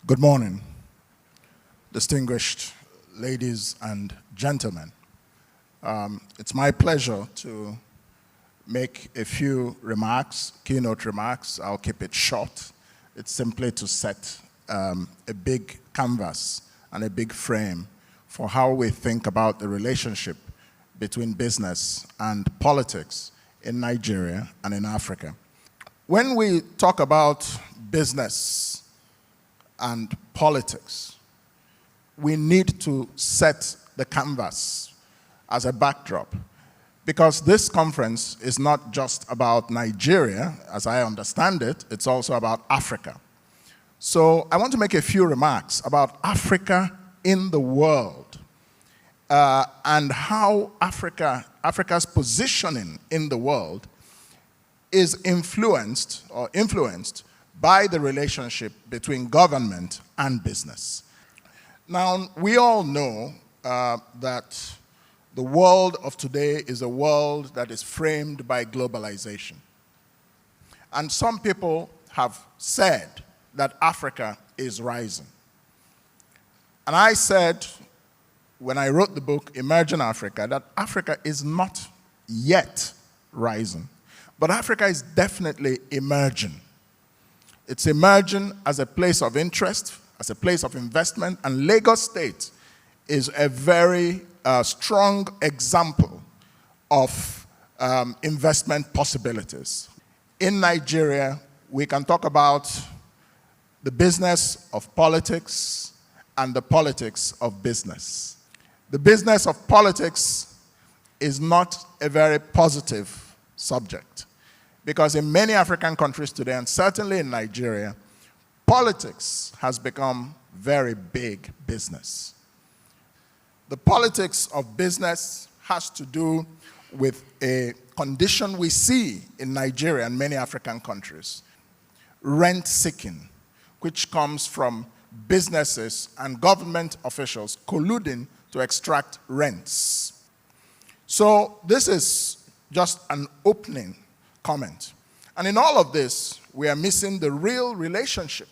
Good morning, distinguished ladies and gentlemen. It's my pleasure to make a few remarks, keynote remarks. I'll keep it short. It's simply to set a big canvas and a big frame for how we think about the relationship between business and politics in Nigeria and in Africa. When we talk about business and politics, we need to set the canvas as a backdrop, because this conference is not just about Nigeria, as I understand it, it's also about Africa. So I want to make a few remarks about Africa in the world and how Africa's positioning in the world is influenced by the relationship between government and business. Now, we all know that the world of today is a world that is framed by globalization. And some people have said that Africa is rising. And I said, when I wrote the book, Emerging Africa, that Africa is not yet rising, but Africa is definitely emerging. It's emerging as a place of interest, as a place of investment, and Lagos State is a very strong example of investment possibilities. In Nigeria, we can talk about the business of politics and the politics of business. The business of politics is not a very positive subject, because in many African countries today, and certainly in Nigeria, politics has become very big business. The politics of business has to do with a condition we see in Nigeria and many African countries: rent-seeking, which comes from businesses and government officials colluding to extract rents. So this is just an opening comment. And in all of this, we are missing the real relationship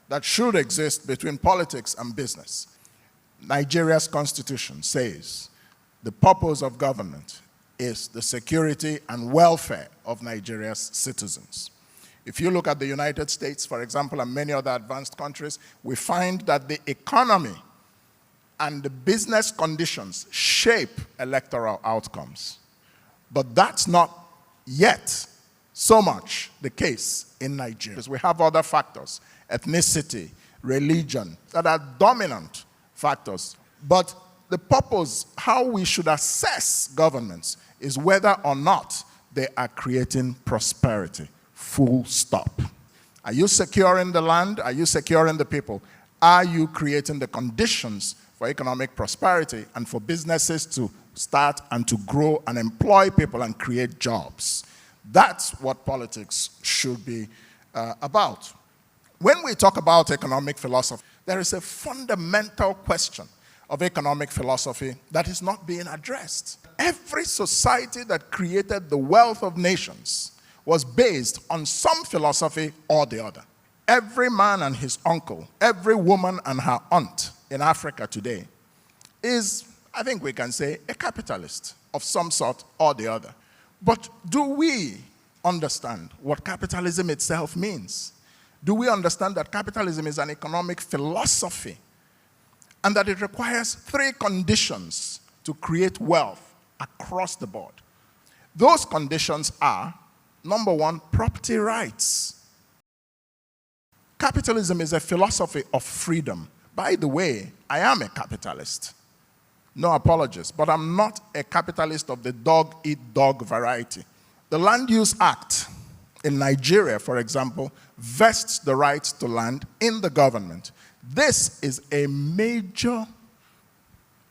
that should exist between politics and business. Nigeria's constitution says the purpose of government is the security and welfare of Nigeria's citizens. If you look at the United States, for example, and many other advanced countries, we find that the economy and the business conditions shape electoral outcomes. But that's not yet so much the case in Nigeria. We have other factors, ethnicity, religion, that are dominant factors. But the purpose, how we should assess governments, is whether or not they are creating prosperity, full stop. Are you securing the land? Are you securing the people? Are you creating the conditions for economic prosperity and for businesses to start and to grow and employ people and create jobs? That's what politics should be about. When we talk about economic philosophy, there is a fundamental question of economic philosophy that is not being addressed. Every society that created the wealth of nations was based on some philosophy or the other. Every man and his uncle, every woman and her aunt in Africa today is, I think we can say, a capitalist of some sort or the other. But do we understand what capitalism itself means? Do we understand that capitalism is an economic philosophy and that it requires three conditions to create wealth across the board? Those conditions are, number one, property rights. Capitalism is a philosophy of freedom. By the way, I am a capitalist. No apologies, but I'm not a capitalist of the dog-eat-dog variety. The Land Use Act in Nigeria, for example, vests the right to land in the government. This is a major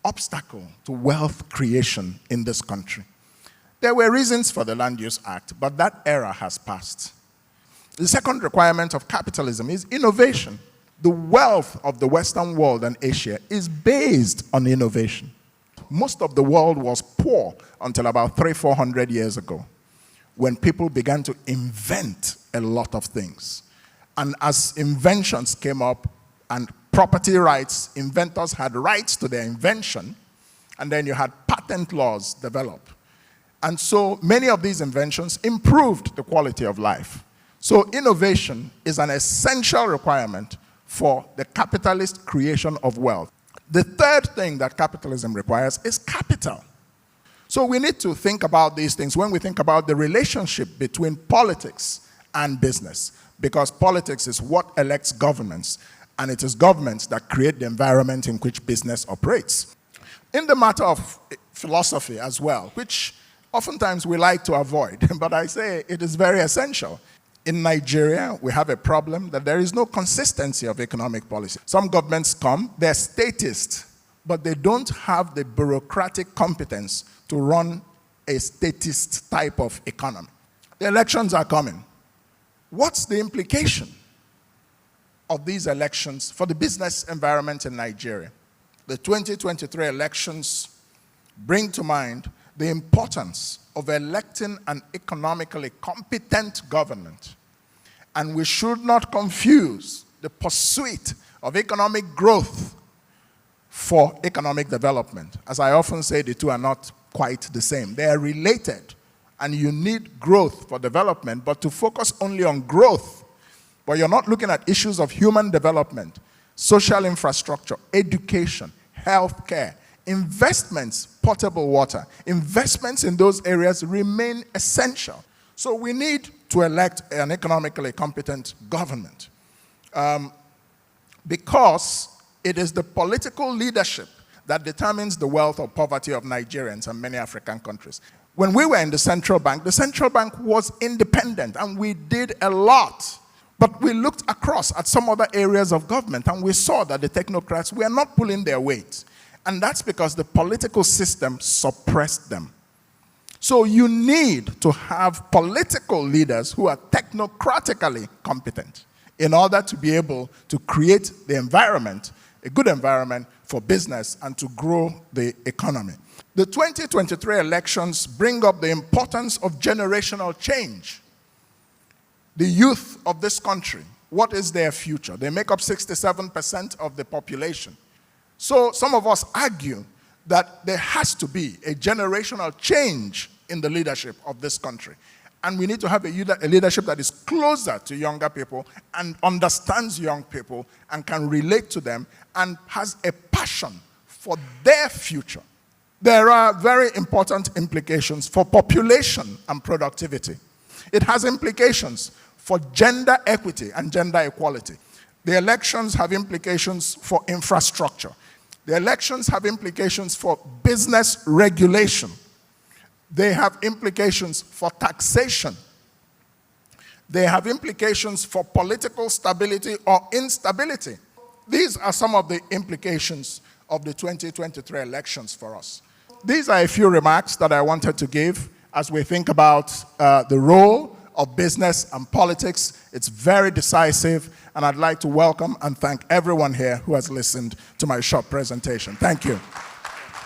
obstacle to wealth creation in this country. There were reasons for the Land Use Act, but that era has passed. The second requirement of capitalism is innovation. The wealth of the Western world and Asia is based on innovation. Most of the world was poor until about 300-400 years ago, when people began to invent a lot of things. And as inventions came up and property rights. Inventors had rights to their invention, and then you had patent laws develop. And so many of these inventions improved the quality of life. So innovation is an essential requirement for the capitalist creation of wealth. The third thing that capitalism requires is capital. So we need to think about these things when we think about the relationship between politics and business, because politics is what elects governments, and it is governments that create the environment in which business operates. In the matter of philosophy as well, which oftentimes we like to avoid, but I say it is very essential. In Nigeria, we have a problem that there is no consistency of economic policy. Some governments come, they're statist, but they don't have the bureaucratic competence to run a statist type of economy. The elections are coming. What's the implication of these elections for the business environment in Nigeria? The 2023 elections bring to mind the importance of electing an economically competent government. And we should not confuse the pursuit of economic growth for economic development. As I often say, the two are not quite the same. They are related, and you need growth for development, but to focus only on growth, but you're not looking at issues of human development, social infrastructure, education, healthcare, investments, potable water, investments in those areas remain essential. So we need to elect an economically competent government because it is the political leadership that determines the wealth or poverty of Nigerians and many African countries. When we were in the central bank was independent, and we did a lot. But we looked across at some other areas of government, and we saw that the technocrats were not pulling their weight. And that's because the political system suppressed them. So you need to have political leaders who are technocratically competent in order to be able to create the environment, a good environment for business and to grow the economy. The 2023 elections bring up the importance of generational change. The youth of this country, what is their future? They make up 67% of the population. So some of us argue that there has to be a generational change in the leadership of this country. And we need to have a leadership that is closer to younger people and understands young people and can relate to them and has a passion for their future. There are very important implications for population and productivity. It has implications for gender equity and gender equality. The elections have implications for infrastructure. The elections have implications for business regulation. They have implications for taxation. They have implications for political stability or instability. These are some of the implications of the 2023 elections for us. These are a few remarks that I wanted to give as we think about the role of business and politics. It's very decisive, and I'd like to welcome and thank everyone here who has listened to my short presentation. Thank you.